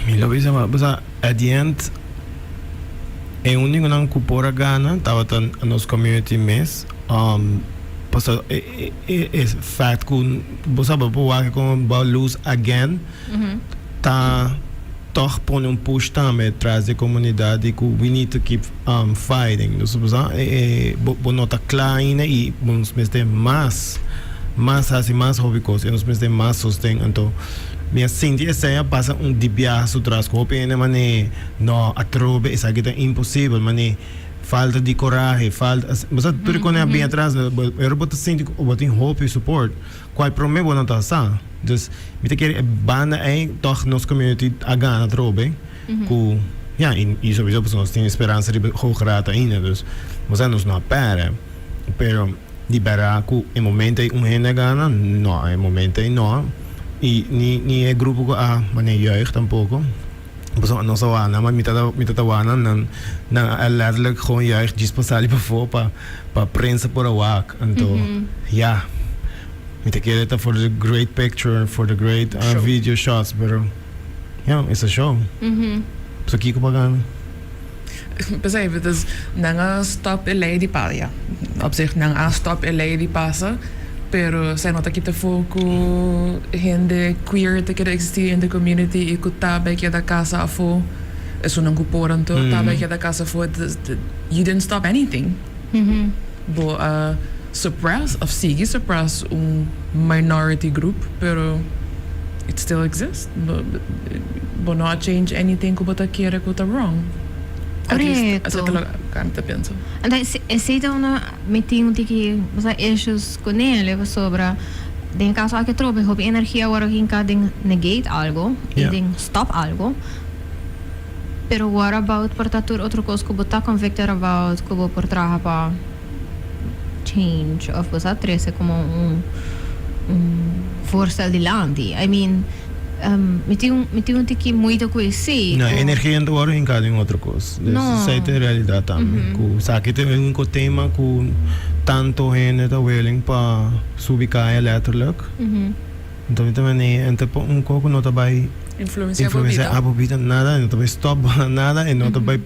Speaker 3: Me lo bisa basta at the end é único não cupora gana tava tan nos community mes basta é fact que basta ba que como ba lose again tá toch põe push também atrás da comunidade que we need to keep fighting. Nós basta bo nota kleine e nos mes tem mais assim mais hobby coisa nos mes tem mais sustém então minha Cindy essa passa dibiaço atrás com pena mané não atrobe essa que é impossível mané falta de coragem falta mas tudo quando é bem atrás eu boto Cindy boto hope e support qual problema não tá sa dus me te quer banda aí toch nos community aga atrobe com e sowieso nós tem esperança de hoograta ainda dus mas nós não para pero liberar com em momento gana não em momento não e ni é grupo mané jeugd tampoco pues no se van maar met tawanan na letterlijk gewoon jeugd dispensali voor pa prensa por awak então met te querer for the great picture for the great video shots pero it's a show so kiko pagano
Speaker 2: Pensei, dus nanga stop LA di palia. Op zich nanga stop LA di passa. Pero sai nota que te foco gente queer te quer existir in the community e que tá bem que da casa afo é só não cuporam to tá bem que da casa afo you didn't stop anything bo suppress minority group pero it still exists bo not change anything que bota quer que tá wrong.
Speaker 1: Correcto.
Speaker 2: Te penso.
Speaker 1: Então, se uma meeting que você issues com ele sobre den caso que trobe hobby energia agora que cada negate algo e den stop algo. Pero what about por tatur outro coisa que você convicted about que você por trabalhar para change of você trece como voorstel de landi. I mean me tinha que muito conhecer.
Speaker 3: Não, energia não agora em cada outra coisa. Isso é a realidade também. Sabe que tem um tema que tanto gente está willing para subir letterlijk. Então também é um pouco não vai
Speaker 2: influenciar
Speaker 3: a bebida nada, não vai stop nada e não vai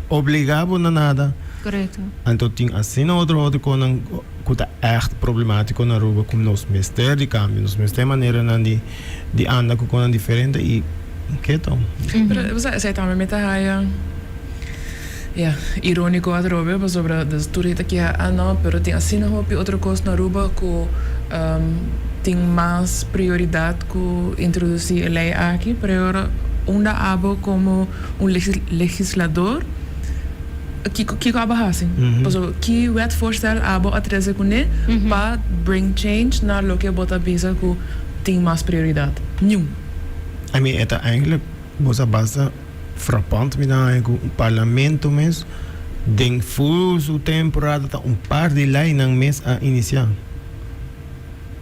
Speaker 3: obrigar a nada.
Speaker 1: Correto.
Speaker 3: Então tem assim outro que tá echt problemático na rua como nos mestre de cambio, nos mestre maneira de andar com coisa diferente e que então.
Speaker 2: Pero você também me tá irônico a rua sobre das turista que não, pero tem assim na roupa outra coisa na rua que tem mais prioridade que introduzir a lei aqui, para onde abo como legislador que aba assim. Also, que wetvoorstel abo atreze kune para bring change naar lo que bota bisa que tem mais prioridade. Nenhum.
Speaker 3: I mean, het eigenlijk was basta frappant met een parlamento mes denk full su temporada ta par de lei nang mes a iniciar.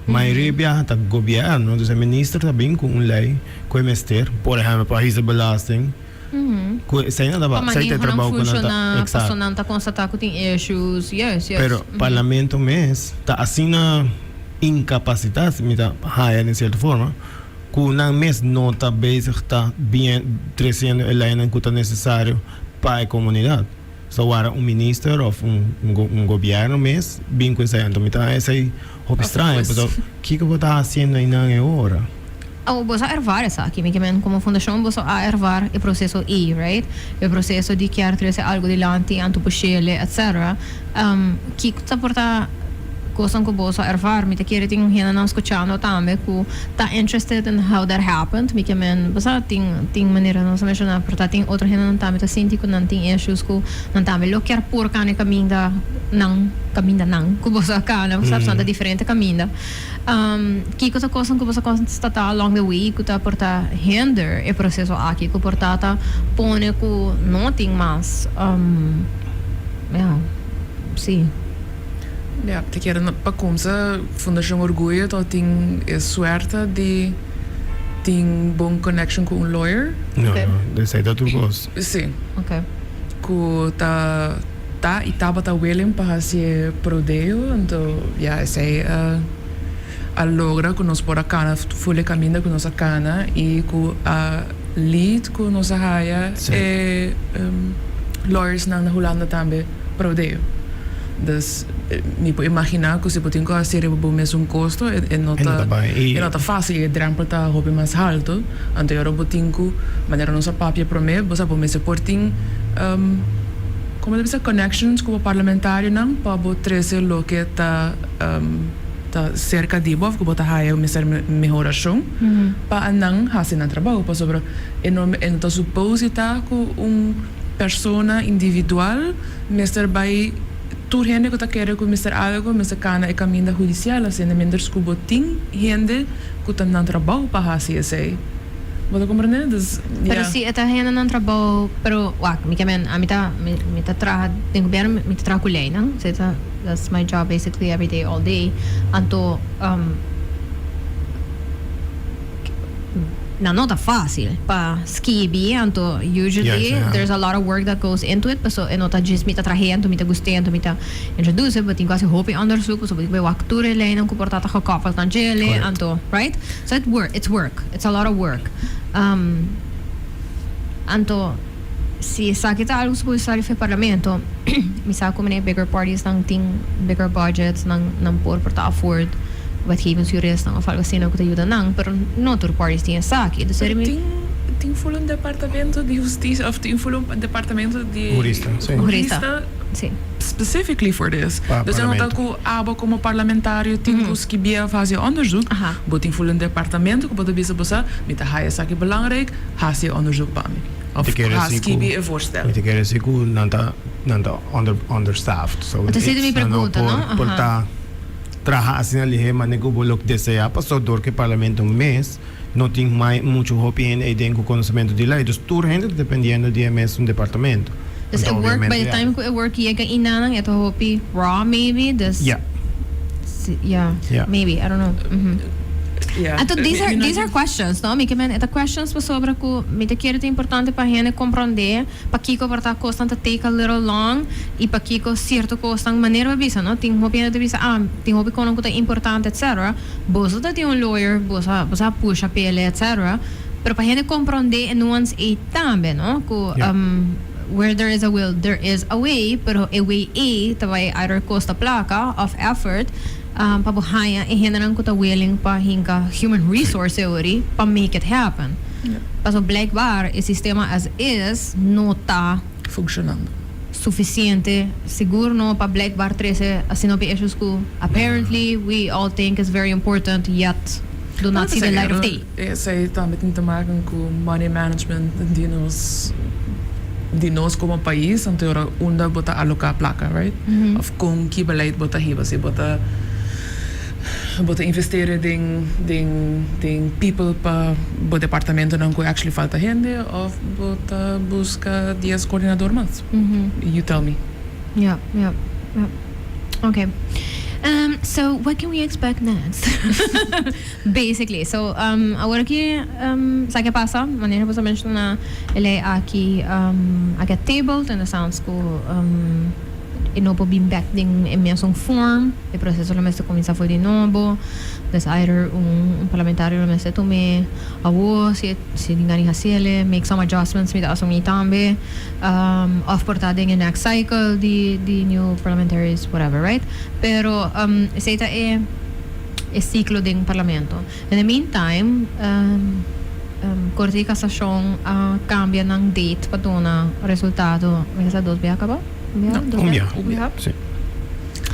Speaker 3: Maioria het governo, dus de minister também com lei, com o minister, por exemplo, país de belasting. Sei nada ba, sei te trabalho com nada.
Speaker 1: Exato. Não tá constatar que tem issues. Yes.
Speaker 3: Pero parlamento mes tá assim na incapacidade, me tá higher de certa forma. Que não mes não tá bezig tá bem trazendo a lei que tá necessário para a comunidade. So era minister of governo mes bem com isso então me tá esse hobby estranho, pero que eu vou tá fazendo aí na hora?
Speaker 1: Você ervar essa aqui, como fundação, você ervar o processo right? O processo de querer trazer algo delante, antupuxele, etc. Que está porta coisas que você ervar, me te querer ter gente não escutando também, que está interested in how that happened, você tem maneira não se mencionar, porque tem outra gente não também, tá senti que não tem issues, que não também, lo quer por cá ne caminho não, que você cá, né? Você sabe, diferente caminho. Que coisa que você constata along the way, que está porta hinder o processo aqui, que porta tá pone que não tem mais, sim.
Speaker 2: Ja, te keren para começar, Fundação Orgulho, então tem a sorte de ter bom connection com lawyer.
Speaker 3: Não, de sei da tu gosto.
Speaker 2: Sim.
Speaker 1: Ok.
Speaker 2: Que tá e tá willing para fazer prodeio, então sei a logra que nós por a cana, full caminho que nós a cana e que a lead que nós a raia e lawyers na Holanda também prodeio. Dus me pode imaginar que se pode fazer o mesmo custo e não tá fácil, o drempel tá hobby mais alto. Então eu botinho, maneira nossa papia para mim, você pode se porting como deve ser connections com o parlamentário não para trazer o que tá cerca de boa, que bota haia uma melhoração para não fazer trabalho, para sobre então suposita com persona individual, mister by tur gente que tá querendo que Mr. Algo, Mr. Cana é caminho da judicial, assim, de menos que botin gente que tá não trabalho para fazer isso. Você compreende?
Speaker 1: Pero se esta gente não trabalha, pero a mim tá trabalha, tem governo, me tá trabalhando, não? That's my job basically every day, all day. Então, não tá fácil para skibi, então usually there's a lot of work that goes into it, so não tá just me tá trajando, me tá gostando, me tá introduce, but tem quase hope onderzoek, so we walk through the lane, que porta gekoppeld aan gele, então, right? So it's work, it's a lot of work. Então, se sabe que algo supposed para o parlamento, me sabe como bigger parties não tem bigger budgets, não porta afford wetgevingsjurist of algo assim que ajuda não, pero não todos parties têm saque.
Speaker 2: Tem full um departamento de justiça, of tem full um departamento de
Speaker 3: jurista,
Speaker 1: sim.
Speaker 2: Specifically for this. Dus eu não tá com abo como parlamentário tem que bia fazer onderzoek, but tem full um departamento que pode bisa bosa, met de haie saque belangrijk, fazer onderzoek para mim. Of haskibi een voorstel.
Speaker 3: Ik denk dat ik não tá understaffed. So
Speaker 1: het is me pergunta,
Speaker 3: não? Trabalhar assim ali, mas nego bolok deseja, passou dor que o parlamento mês não tem mais muito hope e tem o conhecimento de lei, dus tudo rende dependendo de mesmo departamento.
Speaker 1: Dus it work by the time it work je kan inanang ito hope raw maybe this. Yeah. Maybe I don't know.
Speaker 2: Yeah.
Speaker 1: Então, these are questions, não? Esta questions para sobre que me te quero é importante para gente compreender, para que o para constante take a little long e para que o certo constante maneira visa, não? Tem hobby de visa, tem hobby com que é importante, etc. Você tem lawyer, você puxa pele, etc. Pero para gente compreender nuance e também, não? Que where there is a will, there is a way, pero a way também either costa placa of effort. Pabuhaya e generan ko ta willing pa hinka human resource theory pa make it happen. Paso blijkbaar het sistema as is não tá
Speaker 2: funcionando.
Speaker 1: suficiente seguro no para blijkbaar trece assim op issues ku apparently we all think is very important yet do not see the light of day.
Speaker 2: Zij heeft met te maken met money management die nos como país anterior unda bota aloca placa, right? Of con que beleid bota hiba se bota investeren ding people pa bo departamento não que actually falta gente of bota busca 10 coordenador más. You tell me.
Speaker 1: Yeah. Okay. So what can we expect next? Basically, so agora que sabe que passa, maneira você menciona ele é aqui aqui table, tem sounds que e não pode back ding em mesmo form, o processo lo mesmo começa foi de novo, des either parlamentário lo mesmo tome a voz se ninguém hasele, make some adjustments mit assumi tambe, of portar ding next cycle the new parliamentaries whatever, right? Pero seita é ciclo ding parlamento. In the meantime, Corte de Cassação cambia ng date para dona resultado, mas a dos vai acabar.
Speaker 3: Ja. Sim.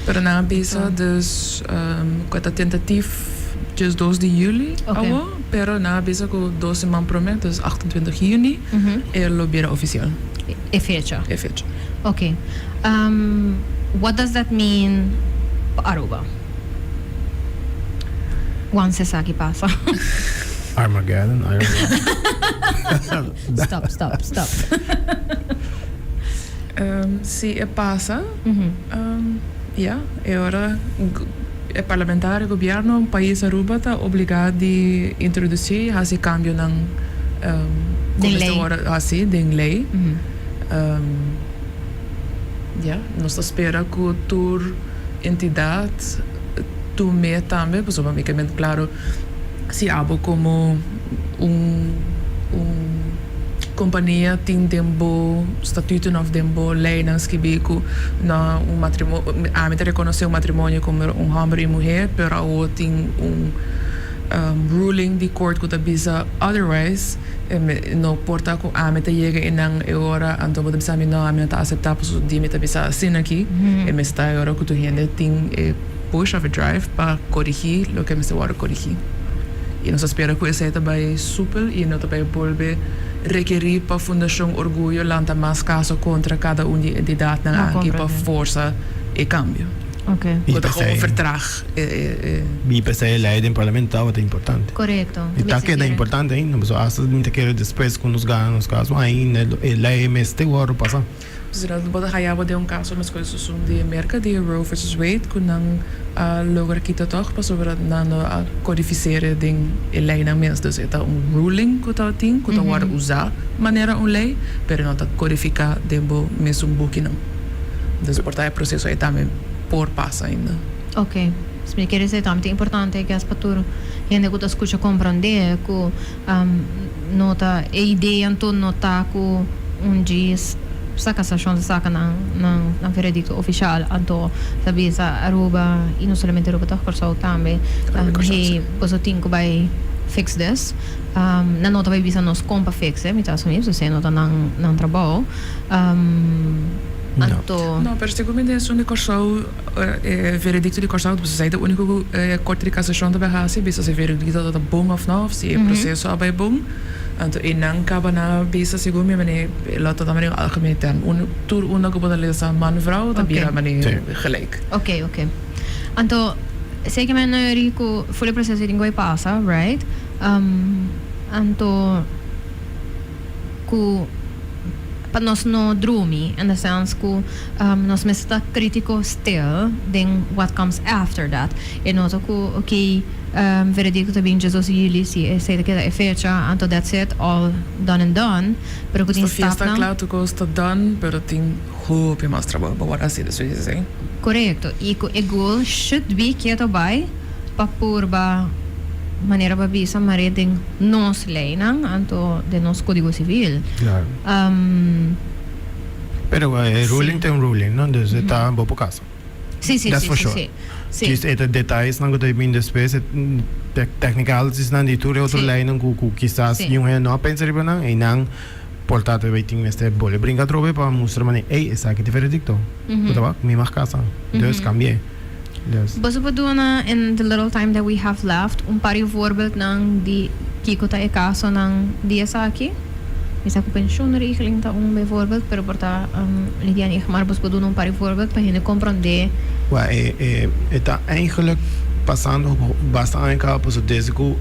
Speaker 2: Pero na bisa dus kota tentatief just 2 de juli awo, pero na bisa ko 12 man promet dus 28 juni lo bira oficial.
Speaker 1: E fecha. Okay. What does that mean para Aruba? Once essa aqui passa.
Speaker 3: Armageddon.
Speaker 1: Stop.
Speaker 2: Se passa, e ora o parlamentar, o governo, o país Aruba está obrigado a introduzir esse cambio na lei. Nós esperamos que toda entidade tome também, basicamente, claro, se abo como companhia tem tempo estatuto of tempo lei não escribico na matrimônio a mim reconhecer o matrimônio como homem e mulher pero o tem ruling de court que avisa otherwise no porta com a mim chega em nang agora então pode pensar não a mim está aceitar por de mim avisa assim aqui e me está agora que tu gente tem push of a drive para corrigir o que me está corrigir e nós espera que esse também super e não também volve requerir para a Fundação Orgulho lança mais casos contra cada entidade na aqui para força e cambio.
Speaker 1: Ok.
Speaker 2: Para gewoon vertraag.
Speaker 3: E para ser eleito em parlamento é importante.
Speaker 1: Correto.
Speaker 3: E tá que é importante ainda, mas às vezes muita quer depois quando nos ganham os casos ainda lei mas tem hora passar.
Speaker 2: Zodat bota hayaba de caso mas coisas são de América de Roe versus Wade que não logra kita toch pas over não codificeren ding lei na mens dus é ruling que tá tem que tá hora usar maneira lei pero não tá codificar dembo mesmo book não. Dus porta processo é também por passa ainda.
Speaker 1: Ok. Se me quer dizer também é importante que as paturo gente que escuta compreender que nota a ideia então nota que diz saca na veredicto oficial anto sabi sa Aruba e não somente Aruba toch Curaçao também você tem que vai fix this na nota vai bisa nos compa fixe me tá assumindo você nota não trabalho anto
Speaker 2: não pero seguramente é de Curaçao veredicto de Curaçao você sai do único corte de cassação da BHC bisa se veredicto da bom of não se processo abai bom anto inang kaba na bisa siguro mene laat dat maar algemeen term toer una que pode lezen man vrouw dat bira mene gelijk.
Speaker 1: Okay. Anto sei que men rico full processo de língua passa, right? Anto ku para nós no drumi in the sense que nós me está crítico still then what comes after that e nota que veredicto também Jesus e se sei que é fecha anto that's it all done and done pero que tem
Speaker 2: está claro que está done pero tem hope mais trabalho para assim isso dizer
Speaker 1: correto e o goal should be que também para purba maneira para bisa mareding nos lei não anto de nos código civil
Speaker 3: claro pero ruling tem ruling não dus está bom por caso
Speaker 1: sim
Speaker 3: that's for sure sim é detalhes não que eu bem depois technicalities não de tudo outra lei não que quizás não pensar não e não portate waiting este bole brinca trobe para mostrar mane hey esa que te veredicto puta mi más casa dus cambié dus
Speaker 1: Basta pa doon na in the little time that we have left, pari voorbeeld ng di kiko tayo kaso ng dia sa aki. Isa ko pensioenregeling ta bijvoorbeeld, pero porta Lidiane ik maar basta pa doon pari voorbeeld pa hine comprende.
Speaker 3: Well, está eigenlijk passando bastante campo so desde que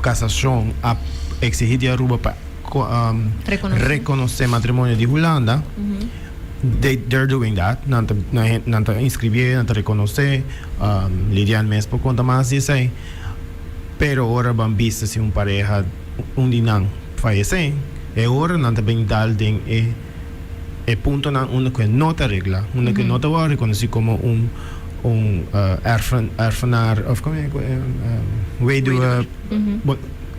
Speaker 3: casação a exigir de Aruba para reconocer matrimonio de Holanda. They're doing that. Nanta inscrever, nanta reconocer. Lidiane mesmo por conta mais disso aí. Pero agora vamos vista se pareja dinang fallecer. E agora nanta bem dal ding e punto na una que no te arregla, una que no te va a reconocer como erfenaar of como weduwe.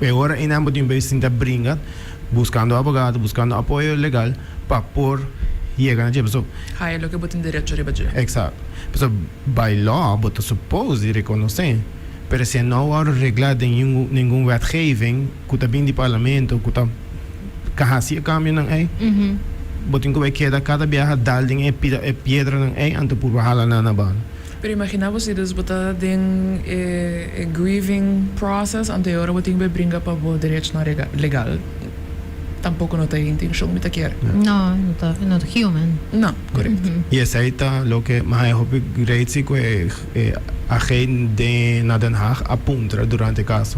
Speaker 3: Agora en ambos tiempos se brinca buscando abogado, buscando apoyo legal para por llegar a eso.
Speaker 2: Hay lo que botin derecho riba je.
Speaker 3: Exacto. Pero by law, but suppose de reconocer. Pero se no há regla de ningún wetgeving, que tá bem de parlamento, que tá kahasi cambio nang ay. Botin ko queda cada viaja dalding e piedra nang ay anto por bahala na ban.
Speaker 2: Pero imaginamos se dus bota den grieving process anterior botin be brinca para o direito na legal. Tampoco no tem intenção de querer.
Speaker 1: No, not human.
Speaker 2: No, correcto.
Speaker 3: E essa aí tá lo que mais eu great se que a gente de na Den Haag apunta durante o caso.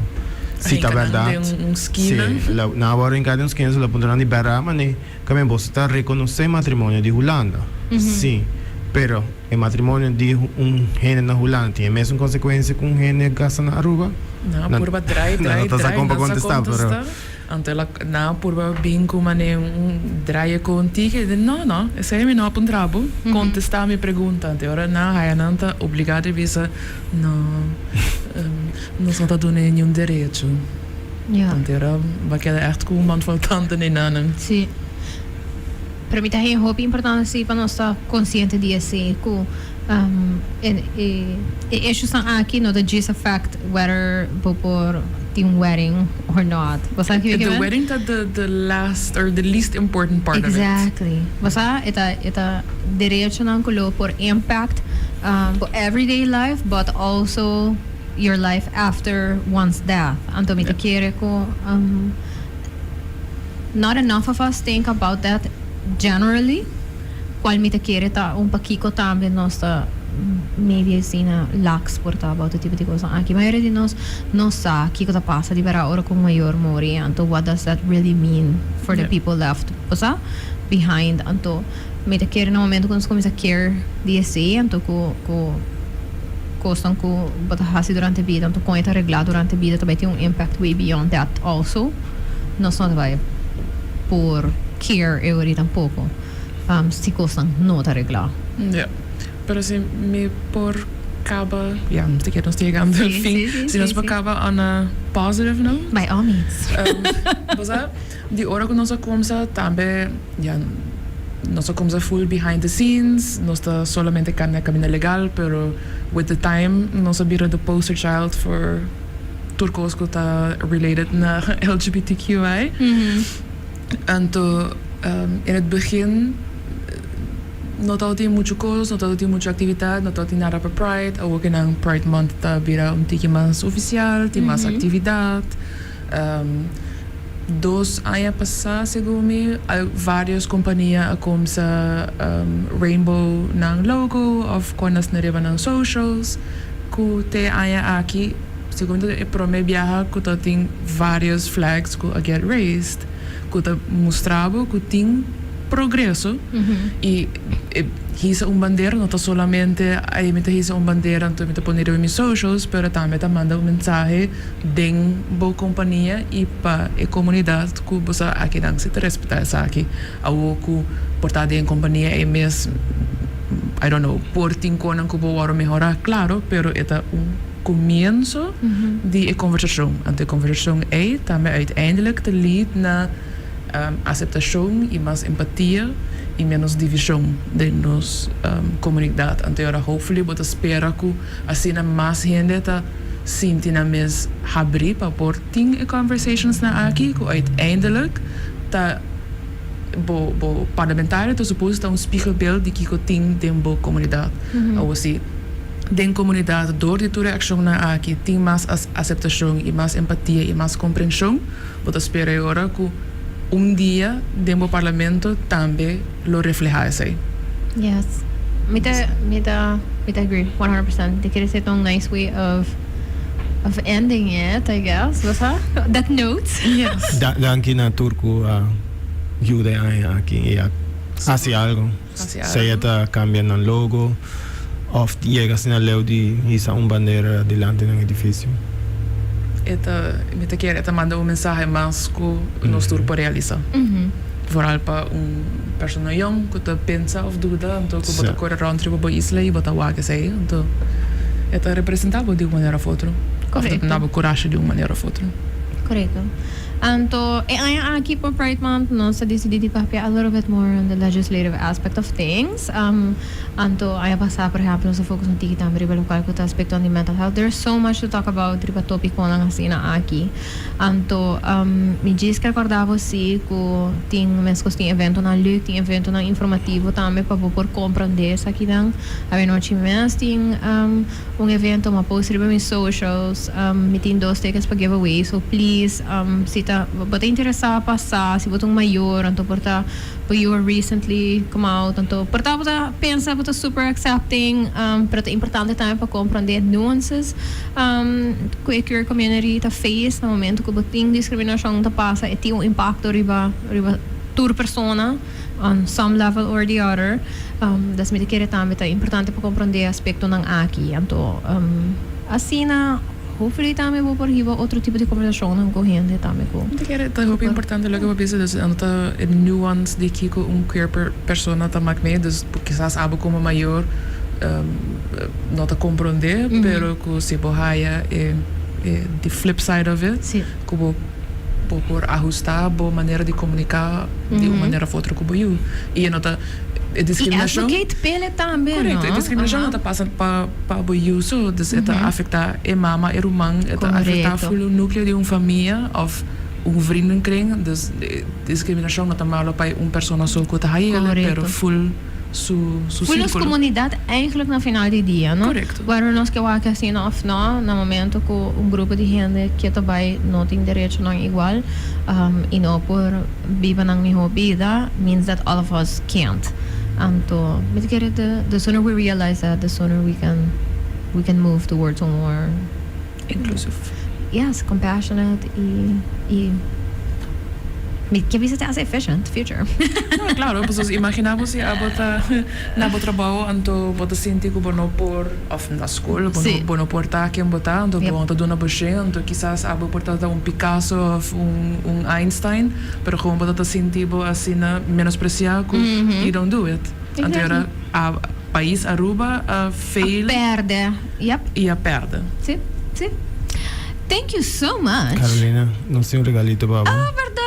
Speaker 3: Se tá verdade.
Speaker 2: Sim,
Speaker 3: na hora em cada esquina se apunta na Iberá, mas também você está reconhecer matrimônio de Holanda. Sim. Pero o matrimônio de gene na Holanda tem a mesma consequência com gene gasta na Aruba?
Speaker 2: Não, por drai.
Speaker 3: Não tá como contestar, pero
Speaker 2: ante la na purba bin como draia contigo e não esse é meu não trabo contestar minha pergunta ante ora na hayananta obrigado visa não só tá dando nenhum direito ante ora vai quedar echt com man faltante nem nada
Speaker 1: sim para mim tá é hobby importante sim para nós estar consciente disso com issues aqui no the gist of fact whether por wedding or not.
Speaker 2: The wedding that the last or the least important part
Speaker 1: exactly. Basta ita direito ng kulo por impact for everyday life but also your life after one's death. Anto mi quiere ko not enough of us think about that generally. Qual mi quiere ta pakiko también nosta maybe assim na lax portava outro tipo de coisa aqui a maioria de nós não sabe o que está passa de vera hora com o maior morre então what does that really mean for the people left behind então me te quer no momento quando começa a care DSC então com costam com bota hasi durante a vida então com isso arreglar durante a vida também tem impact way beyond that also nós não vai por care eu tampouco se costam não arreglar
Speaker 2: pero si me por acaba te quero chegando ao fim se nós acaba on a positive note
Speaker 1: by all means
Speaker 2: de hora que nós começa também nós começa full behind the scenes nós está solamente caminho legal pero with the time nós vira the poster child for turcos que está related na LGBTQI então in het begin não tem muito coisa, não tem muita atividade, não tem nada para Pride. Ou que na Pride Month está vira tique mais oficial, tem mais atividade. 2 anos passados, segundo várias companhias começam Rainbow ng logo, of quando na riba ng socials, que tem anos aqui, segundo é para mim viajar, que tem vários flags que get raised, que mostrava que tem progresso e hisa bandeira não está solamente aí me hisa bandeira então me poner em meus socials pero também manda mensagem de boa companhia e para a comunidade que você aqui não se respeitar essa aqui ao que portar em companhia é mesmo I don't know por tinco não que vou melhorar claro pero é começo de conversação ante conversação é também uiteindelijk te lead na aceitação e mais empatia e menos divisão de nos comunidade. Então, agora, hopefully, vou esperar que assim mais gente está sentindo mais abrir para pôr conversations na aqui, que uiteindelijk está bo parlamentario to supposed un spiegelbeeld die kiko ting den bo comunidad ou assim den comunidad door die tua reação na aqui tem mais aceitação e mais empatia e mais compreensão but espero agora que dia den bo parlamento também lo refleja isso.
Speaker 1: Yes. Mita agree 100%. They could say a nice way of ending it, I guess. Was that note?
Speaker 2: Yes.
Speaker 3: Danke na Turku ayude aquí y hace algo. Se está cambiando el logo of llegas en el leo de isa un bandera delante del edificio.
Speaker 2: Mita quer manda mensaje mais que nos Turku realiza. Vooral para persona jong que te pensa of duda, então que bota correr round trip para isla e bota wagen sei, então é representado de uma maneira ou outra.
Speaker 1: Correto.
Speaker 2: Não há coragem de uma maneira ou outra.
Speaker 1: Correto. Então, aqui por Pride Month, nós decidimos papel a little bit more on the legislative aspect of things. Então, aí passar, por exemplo, nós focus no tiki também riba local com o aspecto de mental health. There's so much to talk about riba topic ko lang assim na aqui. Então, me diz que acordava assim que tem evento na luz, tem evento na informativo também para por compreender isso aqui dan. Aí nós tem evento uma post riba em socials, me tem 2 tickets para giveaway. So please, se bota interessado passar, se bota maior, então porta you were recently come out, então porta bota pensa bota super accepting, pero é importante também para compreender nuances que a queer community ta face no momento que boting discriminação ta passa e tem impacto riba tur persona on some level or the other. Das me querer também é importante para compreender aspecto ng aqui, então assim na hopefully também vou por riba outro tipo de conversação não correndo também com.
Speaker 2: É muito importante logo para pensar dus anta nuance de que queer persona ta mak me dus quizás algo como maior não ta compreender, pero que se borraia the flip side of it.
Speaker 1: Sim.
Speaker 2: Como por ajustar a maneira de comunicar de uma maneira ou outra como eu e não ta discriminação.
Speaker 1: E advocate pele também,
Speaker 2: correto,
Speaker 1: não?
Speaker 2: A discriminação não está passando para o uso, então está afetar a mama, a irmã, está afetar o núcleo de uma família ou vriendenkring, dus discriminação não está mal para pessoa só que está aí, pero full su
Speaker 1: círculo. Comunidade eigenlijk na final do dia, não?
Speaker 2: Correto.
Speaker 1: Agora nós que vamos assim of no, no momento que grupo de gente que também não tem direito não igual, e não por viver na minha vida, means that all of us can't. Então, the sooner we realize that, the sooner we can move towards a more
Speaker 2: inclusive.
Speaker 1: Yes, compassionate e que bisa as efficient future.
Speaker 2: No, claro, pues imaginamos si abota na trabalho, anto bota sinti que bono por of na escola, bono por ta quem botar, anto bono ta dona boche, anto quizás abo portar Picasso of Einstein, pero como bota ta sinti bo assim na menospreciar que you don't do it. Anto era a país Aruba fail
Speaker 1: perde. Yep.
Speaker 2: E a perde.
Speaker 1: Sim. Thank you so much.
Speaker 3: Carolina, não sei regalito para você.
Speaker 1: Ah, verdade.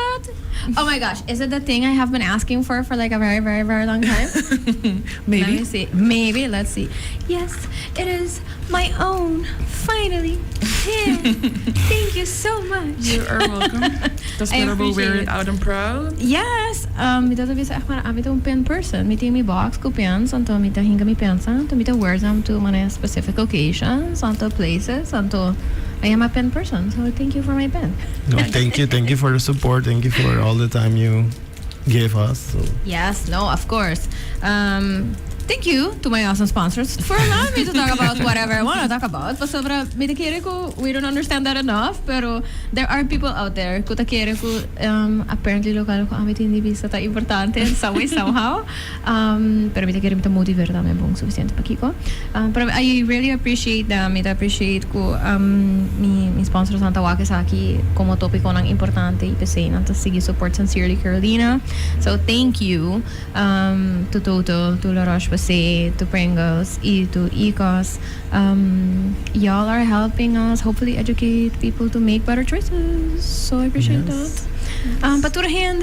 Speaker 1: Oh my gosh, is it the thing I have been asking for like a very, very, very long time?
Speaker 2: Maybe.
Speaker 1: Let me see. Maybe, let's see. Yes, it is my own. Finally, here. Thank you so much.
Speaker 2: You are welcome. Das we wear it out and proud.
Speaker 1: Yes. Mita to bisa akmar amita un pen person. Mita mi box ko pens, anto mita hinga mi pensa, to mita wears them to many specific occasions, anto places, anto I am a pen person, so thank you for my pen.
Speaker 3: No, thank you for the support. Thank you for all the time you gave us. So.
Speaker 1: Yes, no, of course. Thank you to my awesome sponsors for allowing me to talk about whatever I want to talk about. But sobra, we don't understand that enough, pero there are people out there who apparently local ko amit hindi bisa ta importante in some way somehow. Pero mita motivate namin bong suficiente pakiko. Pero I really appreciate them. I appreciate ko mi sponsors na tawag sa aki como topiko ng importante ipesay na ta sige support sincerely Carolina. So thank you to Toto, to La Roche to Pringles, to Ecos. Y'all are helping us hopefully educate people to make better choices. So I appreciate that. Paturahin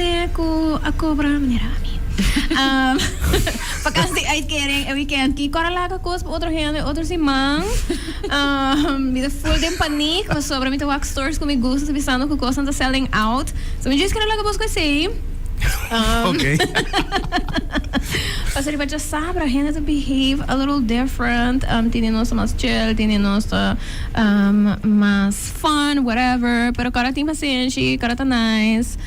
Speaker 1: ako para manirami. Pagkasi ay kering weekend ki karalaga ko sa otro gente, otro si Mang. Mita full din panik, mas sobra mita wax stores ko may gusto sa bisano ko kosan ta selling out. So me just karalaga boss ko say
Speaker 3: Okay.
Speaker 1: Alltså det var just sabra, henne to behave a little different. Tiene nossa mais chill, tiene nossa mais fun, whatever. Pero cara tem paciência, cara tá nice.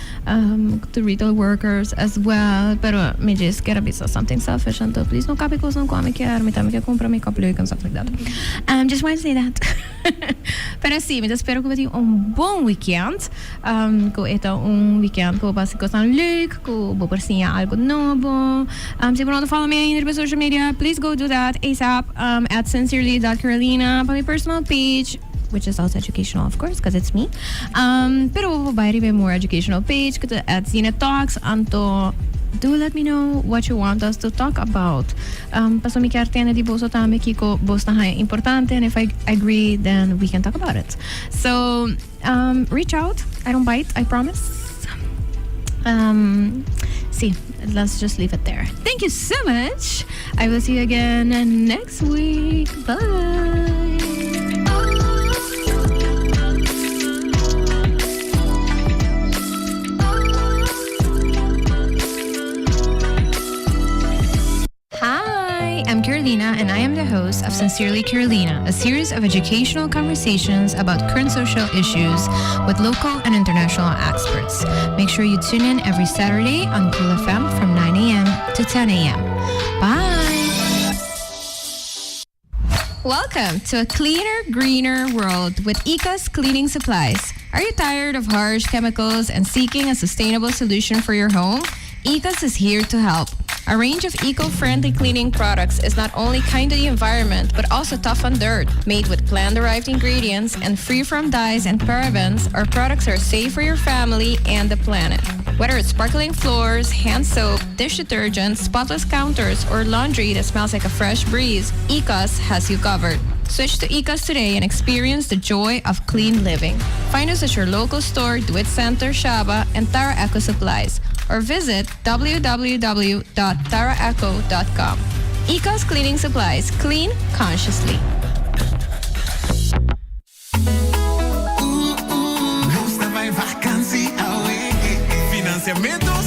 Speaker 1: To retail workers as well. Pero me diz que era bisa something selfish, então please não cabe coisa não come quer, me também quer comprar makeup look and stuff like that. Just want to say that. Pero sim, me espero que você tenha bom weekend. Que é weekend que você gosta leuk, que você perceba algo novo. Se você não follow me ainda por social media, please go do that ASAP at sincerely.carolina, para my personal page, which is also educational, of course, because it's me. Pero vai haver more educational page at Zina Talks, anto do let me know what you want us to talk about. Paso mi cartene di boso tame kiko bosta hai importante, and if I agree, then we can talk about it. So reach out. I don't bite, I promise. See, let's just leave it there. Thank you so much. I will see you again next week. Bye. I'm Carolina, and I am the host of Sincerely Carolina, a series of educational conversations about current social issues with local and international experts. Make sure you tune in every Saturday on Cool FM from 9 a.m. to 10 a.m. Bye! Welcome to a cleaner, greener world with Ecos Cleaning Supplies. Are you tired of harsh chemicals and seeking a sustainable solution for your home? Ecos is here to help. A range of eco-friendly cleaning products is not only kind to the environment, but also tough on dirt. Made with plant-derived ingredients and free from dyes and parabens, our products are safe for your family and the planet. Whether it's sparkling floors, hand soap, dish detergent, spotless counters, or laundry that smells like a fresh breeze, Ecos has you covered. Switch to Ecos today and experience the joy of clean living. Find us at your local store, Do It Center, Shaba, and Tara Eco Supplies, or visit www.taraeco.com. Ecos Cleaning Supplies. Clean consciously.
Speaker 4: Financiamientos